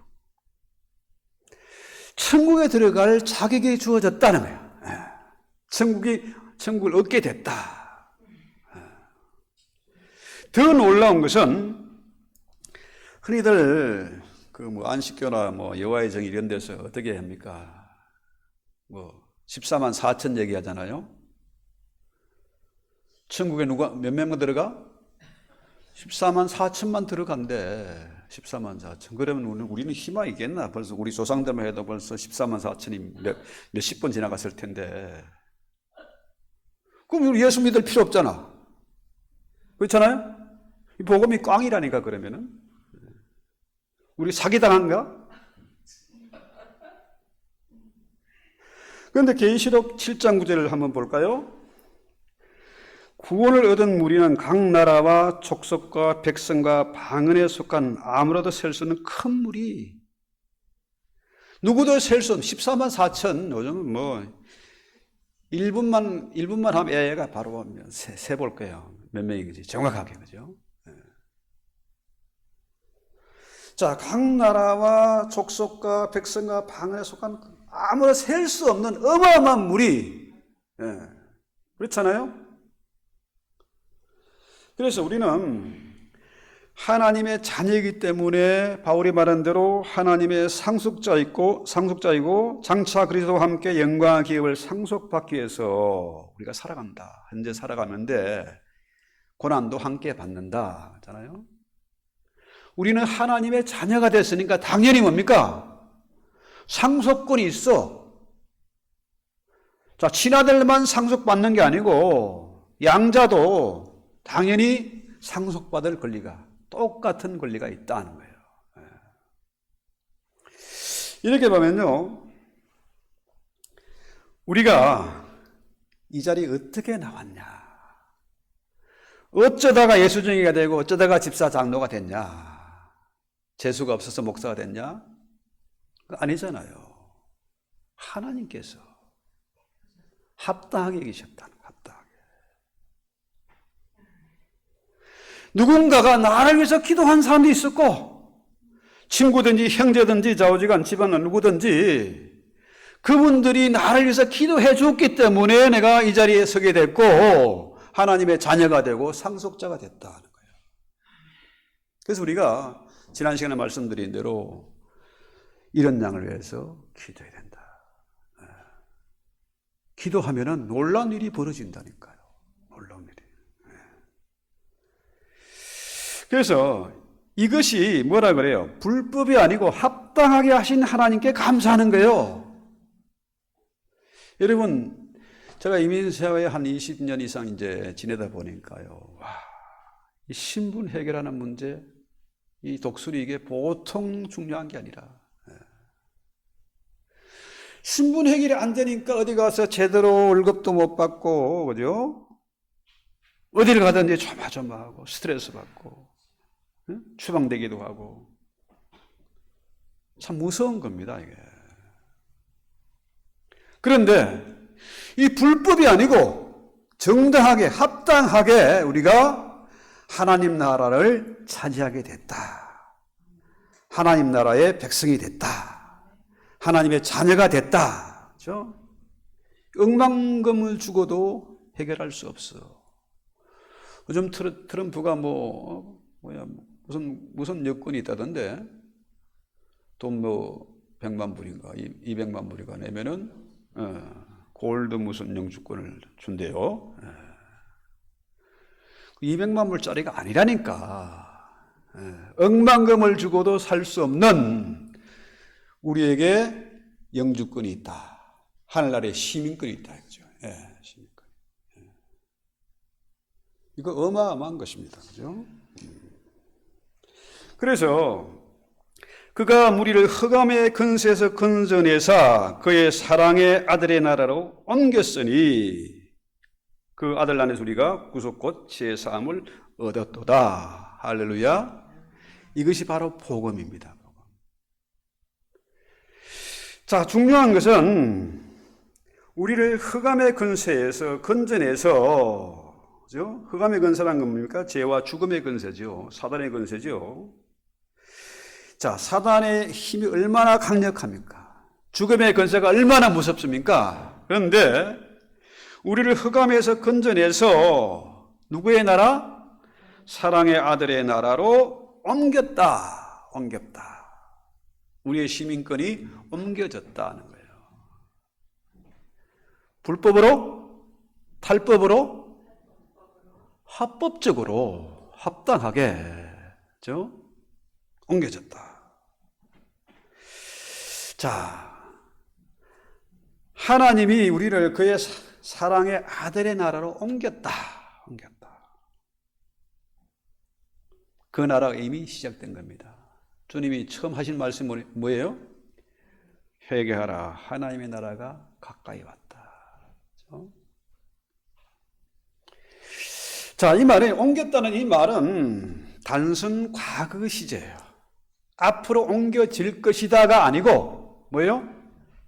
천국에 들어갈 자격이 주어졌다는 거예요. 천국을 얻게 됐다. 더 놀라운 것은 흔히들 안식교나 여호와의 정 이런 데서 어떻게 합니까? 14만 4천 얘기하잖아요. 천국에 몇 명만 들어가? 14만 4천만 들어간대. 14만 4천. 그러면 우리는 희망이 있겠나? 벌써 우리 조상들만 해도 벌써 14만 4천이 몇십 번 지나갔을 텐데. 그럼 우리 예수 믿을 필요 없잖아. 그렇잖아요? 이 복음이 꽝이라니까 그러면은. 우리 사기당한가? 그런데 계시록 7장 9절을 한번 볼까요? 구원을 얻은 무리는 각 나라와 족속과 백성과 방언에 속한 아무라도 셀 수 없는 큰 무리. 누구도 셀 수 없는 14만 4천, 요즘은 뭐 1분만 하면 애가 바로 세볼 거예요. 몇 명인지 정확하게, 그죠? 자, 각 나라와 족속과 백성과 방언에 속한 아무나 셀 수 없는 어마어마한 무리, 그렇잖아요? 그래서 우리는 하나님의 자녀이기 때문에 바울이 말한 대로 하나님의 상속자이고 장차 그리스도와 함께 영광의 기업을 상속받기 위해서 우리가 살아간다. 현재 살아가는데 고난도 함께 받는다. 하잖아요. 우리는 하나님의 자녀가 됐으니까 당연히 뭡니까? 상속권이 있어. 자, 친아들만 상속받는 게 아니고 양자도 당연히 상속받을 권리가, 똑같은 권리가 있다는 거예요. 이렇게 보면요, 우리가 이 자리에 어떻게 나왔냐, 어쩌다가 예수쟁이가 되고 어쩌다가 집사 장로가 됐냐, 재수가 없어서 목사가 됐냐? 아니잖아요. 하나님께서 합당하게 계셨다는 거예요. 합당하게. 누군가가 나를 위해서 기도한 사람도 있었고, 친구든지 형제든지 좌우지간 집안은 누구든지 그분들이 나를 위해서 기도해 줬기 때문에 내가 이 자리에 서게 됐고 하나님의 자녀가 되고 상속자가 됐다는 거예요. 그래서 우리가 지난 시간에 말씀드린 대로 이런 양을 위해서 기도해야 된다. 기도하면은 놀라운 일이 벌어진다니까요. 놀라운 일이. 그래서 이것이 뭐라 그래요? 불법이 아니고 합당하게 하신 하나님께 감사하는 거예요. 여러분, 제가 이민사회에 한 20년 이상 이제 지내다 보니까요. 와, 이 신분 해결하는 문제, 이 독수리 이게 보통 중요한 게 아니라, 신분 해결이 안 되니까 어디 가서 제대로 월급도 못 받고, 그죠? 어디를 가든지 조마조마하고 스트레스 받고, 추방되기도 하고, 참 무서운 겁니다, 이게. 그런데 이 불법이 아니고 정당하게, 합당하게 우리가 하나님 나라를 차지하게 됐다. 하나님 나라의 백성이 됐다. 하나님의 자녀가 됐다. 그렇죠? 억만금을 주고도 해결할 수 없어. 요즘 트럼프가 무슨 여건이 있다던데 돈 100만 불인가 200만 불인가 내면은 골드 무슨 영주권을 준대요. 200만 불짜리가 아니라니까. 억만금을 주고도 살 수 없는 우리에게 영주권이 있다. 하늘나라의 시민권이 있다. 그죠? 시민권. 이거 어마어마한 것입니다. 그죠? 그래서 그가 우리를 흑암의 근세에서 건져내사 그의 사랑의 아들의 나라로 옮겼으니 그 아들 안에서 우리가 구속 곧 제사함을 얻었도다. 할렐루야. 이것이 바로 복음입니다. 자, 중요한 것은 우리를 흑암의 근세에서 건져내서, 그죠? 흑암의 근세란 겁니까? 죄와 죽음의 근세죠. 사단의 근세죠. 자, 사단의 힘이 얼마나 강력합니까? 죽음의 근세가 얼마나 무섭습니까? 그런데 우리를 흑암에서 건져내서 누구의 나라? 사랑의 아들의 나라로 옮겼다. 우리의 시민권이 옮겨졌다는 거예요. 불법으로? 탈법으로? 합법적으로, 합당하게, 그죠? 옮겨졌다. 자, 하나님이 우리를 그의 사랑의 아들의 나라로 옮겼다. 그 나라가 이미 시작된 겁니다. 주님이 처음 하신 말씀이 뭐예요? 회개하라. 하나님의 나라가 가까이 왔다. 그렇죠? 자, 이 말에 옮겼다는 이 말은 단순 과거 시제예요. 앞으로 옮겨질 것이다가 아니고 뭐예요?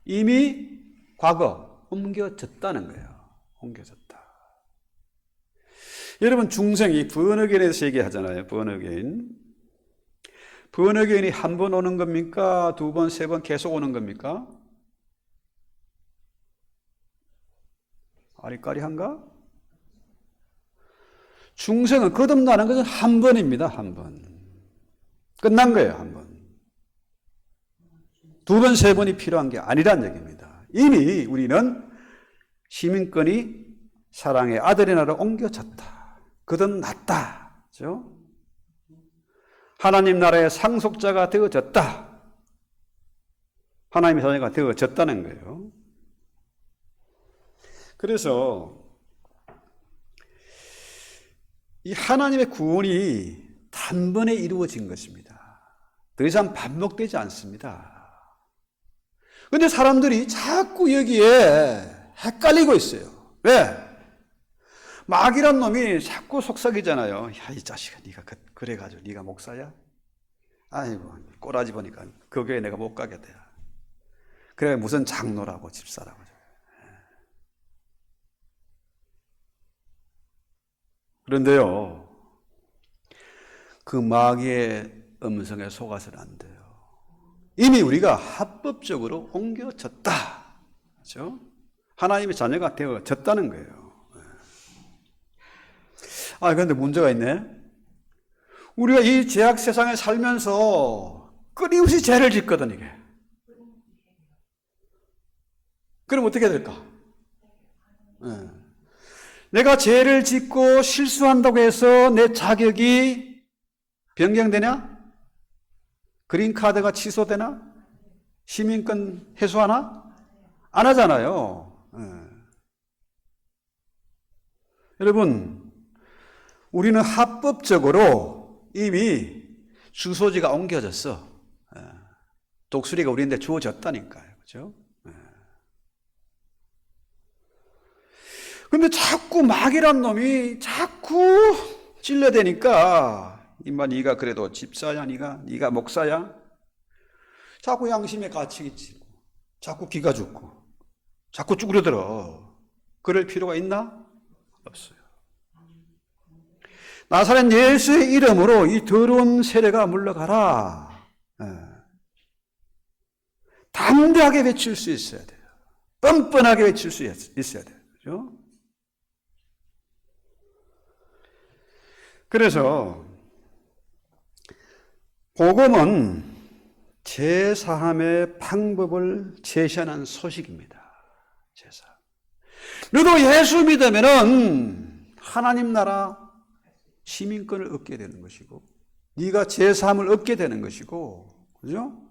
이미 과거 옮겨졌다는 거예요. 옮겨졌다. 여러분 중생이 번역에 대해서 얘기하잖아요. 번역인. 번역인이 한 번 오는 겁니까? 두 번, 세 번 계속 오는 겁니까? 아리까리한가? 중생은 거듭나는 것은 한 번입니다. 한 번. 끝난 거예요. 한 번. 두 번, 세 번이 필요한 게 아니란 얘기입니다. 이미 우리는 시민권이 사랑의 아들의 나라로 옮겨졌다. 거듭났다. 그렇죠? 하나님 나라의 상속자가 되어졌다. 하나님의 자녀가 되어졌다는 거예요. 그래서 이 하나님의 구원이 단번에 이루어진 것입니다. 더 이상 반복되지 않습니다. 그런데 사람들이 자꾸 여기에 헷갈리고 있어요. 왜? 마귀란 놈이 자꾸 속삭이잖아요. 야, 이 자식아, 네가 그래가지고 네가 목사야? 아이고, 꼬라지 보니까 그 교회 내가 못 가게 돼. 그래, 무슨 장로라고 집사라고. 그런데요, 그 마귀의 음성에 속아서는 안 돼요. 이미 우리가 합법적으로 옮겨졌다. 그렇죠? 하나님의 자녀가 되어졌다는 거예요. 그런데 문제가 있네. 우리가 이 죄악 세상에 살면서 끊임없이 죄를 짓거든, 이게. 그럼 어떻게 될까? 내가 죄를 짓고 실수한다고 해서 내 자격이 변경되냐? 그린카드가 취소되나? 시민권 해소하나? 안 하잖아요. 여러분, 우리는 합법적으로 이미 주소지가 옮겨졌어. 독수리가 우리한테 주어졌다니까요. 그죠? 근데 자꾸 마귀란 놈이 자꾸 찔러대니까, 임마 네가 그래도 집사야, 네가 목사야? 자꾸 양심의 가책이 치고, 자꾸 기가 죽고, 자꾸 쭈그려들어. 그럴 필요가 있나? 없어요. 나사렛 예수의 이름으로 이 더러운 세례가 물러가라. 담대하게 외칠 수 있어야 돼요. 뻔뻔하게 외칠 수 있어야 돼요. 그죠? 그래서 복음은 제사함의 방법을 제시하는 소식입니다. 제사. 너도 예수 믿으면은 하나님 나라 시민권을 얻게 되는 것이고, 네가 제사함을 얻게 되는 것이고, 그죠?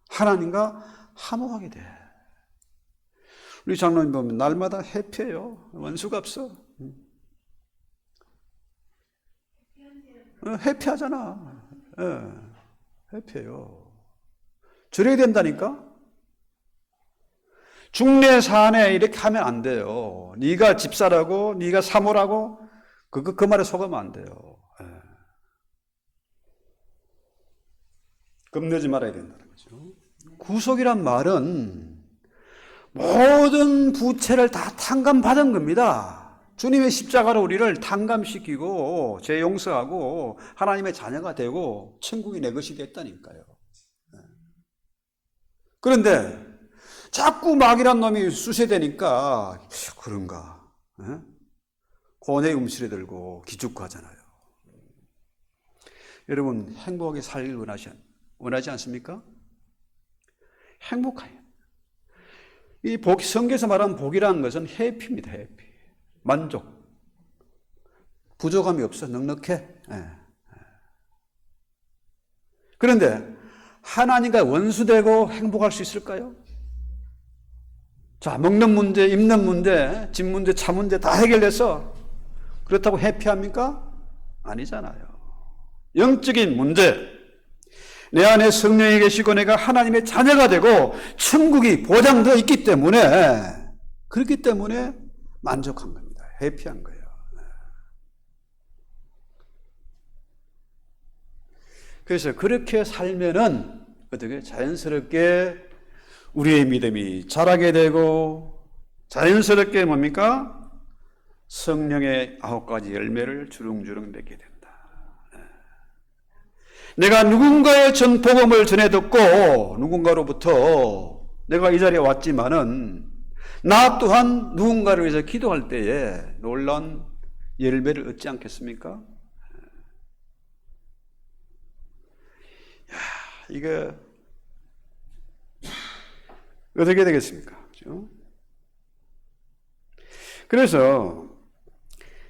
하나님과 화목하게 돼. 우리 장로님 보면 날마다 해피해요. 원수가 없어. 해피하잖아. 해피해요. 저래야 된다니까? 중내 사안에 이렇게 하면 안 돼요. 네가 집사라고, 네가 사모라고, 그 말에 속으면 안 돼요. 겁내지 말아야 된다는 거죠. 구속이란 말은 모든 부채를 다 탕감받은 겁니다. 주님의 십자가로 우리를 탕감시키고 죄 용서하고 하나님의 자녀가 되고 천국이 내 것이 됐다니까요. 그런데 자꾸 마귀란 놈이 수세되니까 그런가? 고뇌의 움츠려 들고 기죽고 하잖아요. 여러분 행복하게 살길 원하지 않습니까? 행복해요. 이 성경에서 말하는 복이라는 것은 해피입니다. 해피. 만족. 부족함이 없어. 넉넉해. 그런데 하나님과 원수되고 행복할 수 있을까요? 자, 먹는 문제, 입는 문제, 집 문제, 차 문제 다 해결돼서 그렇다고 해피합니까? 아니잖아요. 영적인 문제, 내 안에 성령이 계시고 내가 하나님의 자녀가 되고 천국이 보장되어 있기 때문에, 그렇기 때문에 만족한 겁니다. 해피한 거예요. 그래서 그렇게 살면은 어떻게 자연스럽게 우리의 믿음이 자라게 되고 자연스럽게 뭡니까? 성령의 9가지 열매를 주릉주릉 맺게 된다. 내가 누군가의 전 복음을 전해 듣고 누군가로부터 내가 이 자리에 왔지만은 나 또한 누군가를 위해서 기도할 때에 놀라운 열매를 얻지 않겠습니까? 야, 이거 어떻게 되겠습니까? 그렇죠? 그래서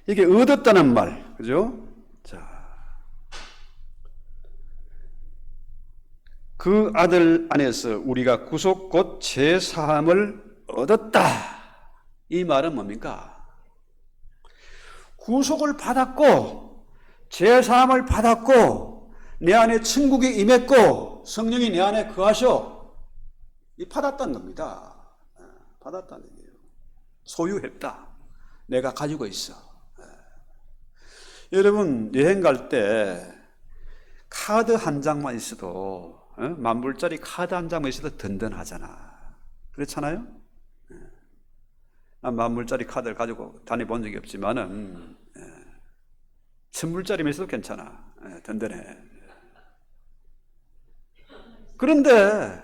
이게 얻었다는 말, 그죠? 자, 그 아들 안에서 우리가 구속 곧 죄사함을 얻었다. 이 말은 뭡니까? 구속을 받았고 죄사함을 받았고 내 안에 천국이 임했고 성령이 내 안에 거하셔. 이 받았다는 겁니다. 받았다는 얘기예요. 소유했다. 내가 가지고 있어. 여러분 여행 갈 때 카드 한 장만 있어도 10,000불짜리 카드 한 장만 있어도 든든하잖아. 그렇잖아요? 난 10,000불짜리 카드를 가지고 다녀본 적이 없지만은 1,000불짜리면 있어도 괜찮아. 든든해. 그런데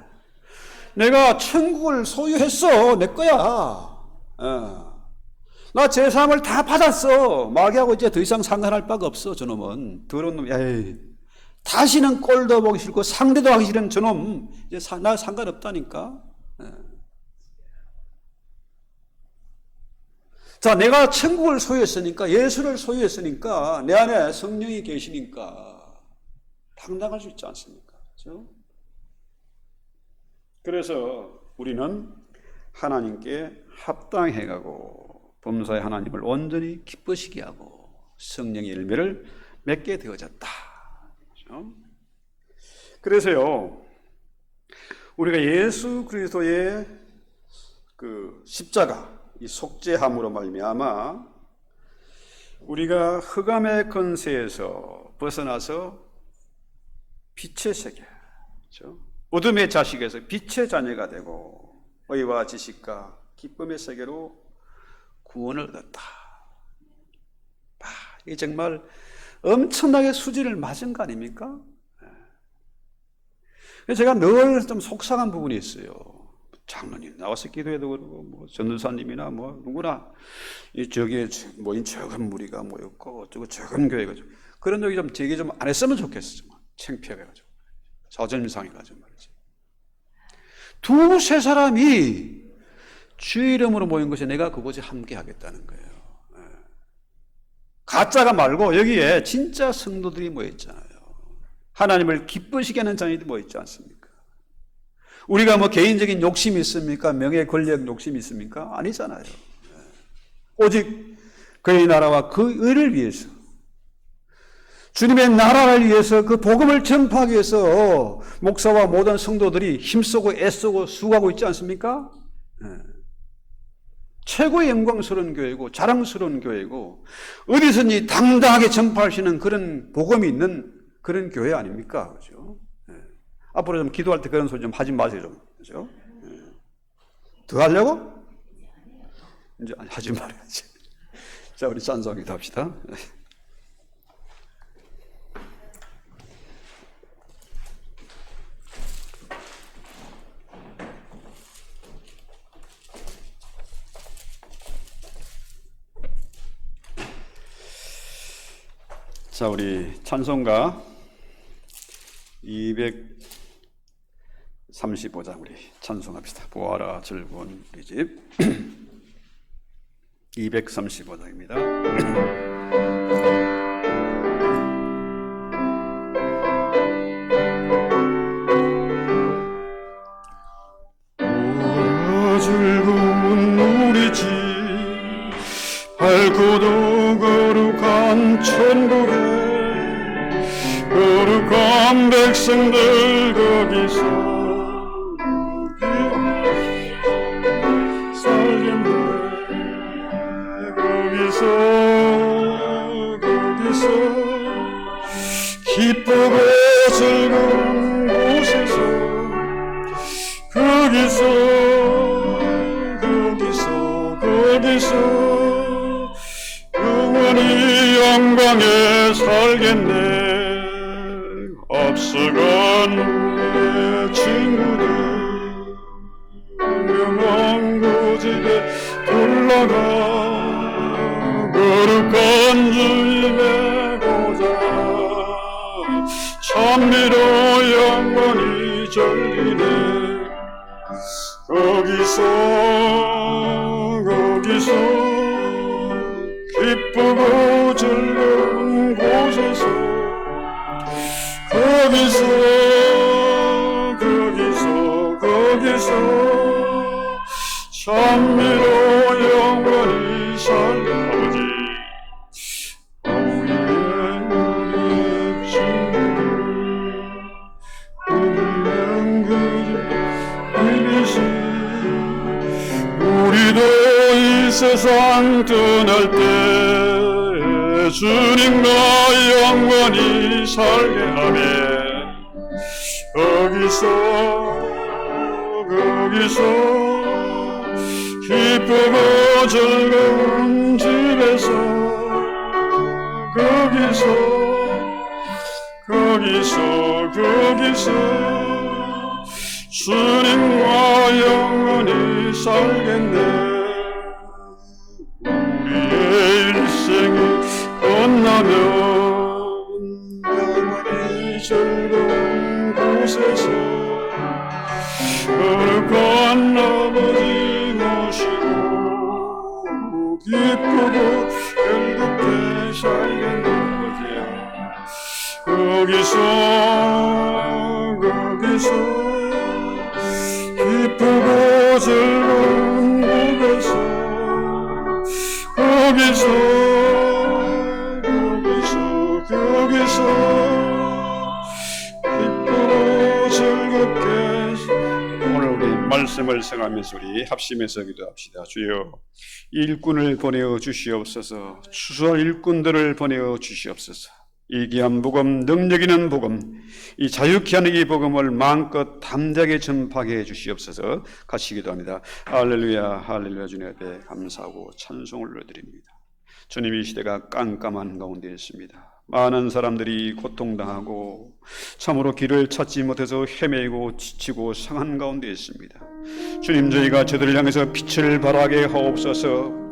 내가 천국을 소유했어. 내 거야. 나 제3을 다 받았어. 마귀하고 이제 더 이상 상관할 바가 없어. 저놈은 더러운 놈. 에이, 다시는 꼴도 보기 싫고 상대도 하기 싫은 저놈 이제 나 상관없다니까. 자, 내가 천국을 소유했으니까, 예수를 소유했으니까, 내 안에 성령이 계시니까 당당할 수 있지 않습니까? 그렇죠? 그래서 우리는 하나님께 합당해가고 범사의 하나님을 온전히 기쁘시게 하고 성령의 열매를 맺게 되어졌다. 그렇죠? 그래서요, 우리가 예수 그리스도의 그 십자가, 이 속죄함으로 말미암아 우리가 흑암의 권세에서 벗어나서 빛의 세계, 그렇죠? 어둠의 자식에서 빛의 자녀가 되고 의와 지식과 기쁨의 세계로 구원을 얻었다. 이게 정말 엄청나게 수지를 맞은 거 아닙니까? 제가 늘 좀 속상한 부분이 있어요. 장로님 나와서 기도해도 그러고 뭐 전도사님이나 뭐 누구나 이 저기에 모인 적은 무리가 모였고 어쩌고 적은 교회가 그런 얘기 좀 되게 좀 안 했으면 좋겠어. 정말 창피해가지고 자존심상해가지고 말이지. 2-3 사람이 주의 이름으로 모인 것이 내가 그곳에 함께 하겠다는 거예요. 가짜가 말고 여기에 진짜 성도들이 모였잖아요. 하나님을 기쁘시게 하는 자녀들이 모였지 않습니까? 우리가 뭐 개인적인 욕심이 있습니까? 명예 권력 욕심이 있습니까? 아니잖아요. 오직 그의 나라와 그 의를 위해서 주님의 나라를 위해서 그 복음을 전파하기 위해서 목사와 모든 성도들이 힘쓰고 애쓰고 수고하고 있지 않습니까? 최고의 영광스러운 교회고 자랑스러운 교회고 어디서든지 당당하게 전파하시는 그런 복음이 있는 그런 교회 아닙니까? 그렇죠? 앞으로 좀 기도할 때 그런 소리 좀 하지 마세요, 좀. 그죠? 더 하려고? 이제 하지 말아야지. 자, 우리 찬송기도 합시다. 자, 우리 찬송가 235장 우리 찬송합시다. 보아라 즐거운 우리 집 235장입니다. 보아라 즐거운 우리 집 밝고도 거룩한 천국에 거룩한 백성들 거기서 살겠네. 거기서 기쁘고 즐거운 곳에서 거기서 영광에 살겠네. 앞서간 내 친구들 유명한 그 집에 둘러가 거룩한 주님의 보좌 찬미로 영원히 절기네. 거기서 기쁘고 즐거운 곳에서 거기서 찬미로 영원히 살게. 아버지 우리의 친구들 우리도 이 세상 떠날 때 주님과 영원히 살게 하네. 거기서 기쁘고 즐거운 집에서 거기서 주님과 영원히 살겠네. 우리의 일생이 끝나면 영원히 즐거운 곳에서 거룩한 아버지 모시고 기쁘고 행복해 살겠네. 거기서 기쁘고 즐거운 곳에서 거기서 기쁘고 즐겁게. 오늘 우리 말씀을 생각하면서 우리 합심해서 기도합시다. 주여, 일꾼을 보내어 주시옵소서. 추수할 일꾼들을 보내어 주시옵소서. 이 귀한 복음, 능력 있는 복음, 이 자유케 하는 이 복음을 마음껏 담대하게 전파하게 해 주시옵소서. 같이 기도합니다. 할렐루야, 할렐루야. 주님 앞에 감사하고 찬송을 올려드립니다. 주님, 이 시대가 깜깜한 가운데 있습니다. 많은 사람들이 고통당하고 참으로 길을 찾지 못해서 헤매고 지치고 상한 가운데 있습니다. 주님, 저희가 저들을 향해서 빛을 발하게 하옵소서.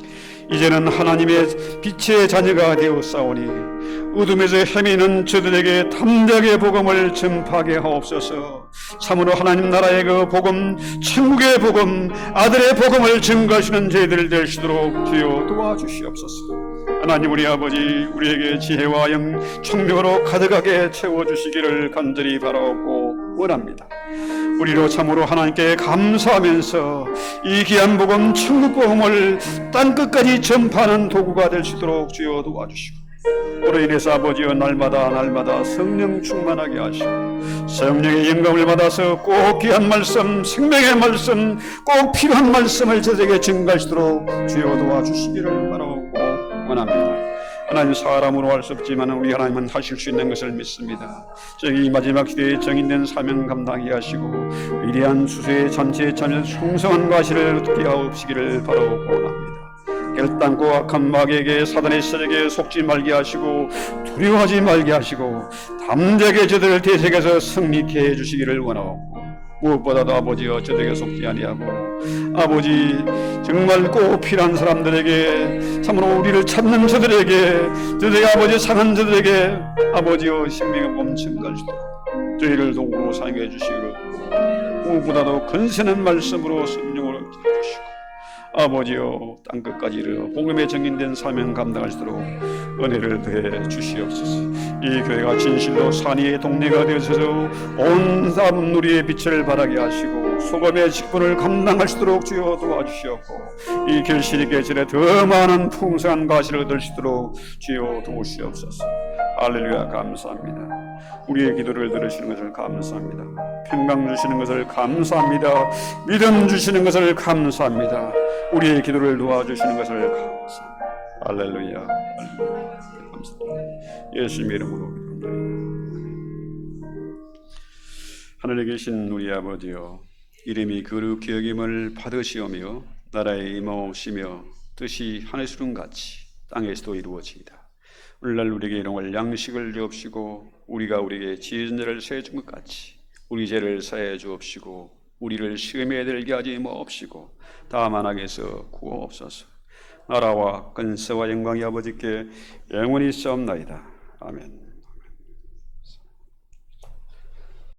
이제는 하나님의 빛의 자녀가 되었사오니 어둠에서 헤매는 저들에게 담대하게 복음을 전파하게 하옵소서. 참으로 하나님 나라의 그 복음, 천국의 복음, 아들의 복음을 증거하시는 저희들 될 수 있도록 주여 도와주시옵소서. 하나님, 우리 아버지, 우리에게 지혜와 총명으로 가득하게 채워주시기를 간절히 바라옵고 원합니다. 우리로 참으로 하나님께 감사하면서 이 귀한 복음, 천국 복음을 땅끝까지 전파하는 도구가 될 수 있도록 주여 도와주시고, 우로 인해서 아버지여 날마다 성령 충만하게 하시고 성령의 영감을 받아서 꼭 귀한 말씀, 생명의 말씀, 꼭 필요한 말씀을 저에게 증가할 수 있도록 주여 도와주시기를 바라옵고 원합니다. 하나님, 사람으로 할 수 없지만 우리 하나님은 하실 수 있는 것을 믿습니다. 저희 마지막 시대에 정인된 사명 감당하게 하시고 위대한 수세의 잔치에 참여 풍성한 과실을 얻게 하옵시기를 바라옵고 원합니다. 결단코 악한 마귀에게, 사단의 세력에 속지 말게 하시고 두려워하지 말게 하시고 담대하게 저들을 대적해서 승리케 해주시기를 원하옵고, 무엇보다도 아버지여 저들에게 속지 아니하고 아버지 정말 꼭 필요한 사람들에게, 참으로 우리를 찾는 저들에게 아버지 상한 저들에게 아버지여 생명의 몸 증가하시도록 저희를 도구로 사용해 주시기를, 무엇보다도 건세는 말씀으로 성령으로 주시고 아버지여 땅끝까지 이르러 복음에 정인된 사명 감당할 수 있도록 은혜를 더해 주시옵소서. 이 교회가 진실로 산위의 동네가 되어서 온 사람 누리의 빛을 발하게 하시고 소금의 직분을 감당할 수 있도록 주여 도와주시옵고, 이 결실의 계절에 더 많은 풍성한 과실을 얻을 수 있도록 주여 도우시옵소서. 할렐루야, 감사합니다. 우리의 기도를 들으시는 것을 감사합니다. 평강 주시는 것을 감사합니다. 믿음 주시는 것을 감사합니다. 우리의 기도를 도와주시는 것을 감사합니다. 할렐루야, 할렐루야. 감사합니다. 예수님의 이름으로 기도합니다. 하늘에 계신 우리 아버지여, 이름이 거룩히 여김을 받으시오며 나라의 임하옵시며 뜻이 하늘에서는 같이 땅에서도 이루어지이다. 오늘날 우리에게 일용할 양식을 주옵시고 우리가 우리에게 지은 죄를 사해 준 것 같이 우리 죄를 사해 주옵시고 우리를 시험에 들게 하지 마옵시고 다만 악에서 구하옵소서. 나라와 근세와 영광이 아버지께 영원히 있사옵나이다. 아멘.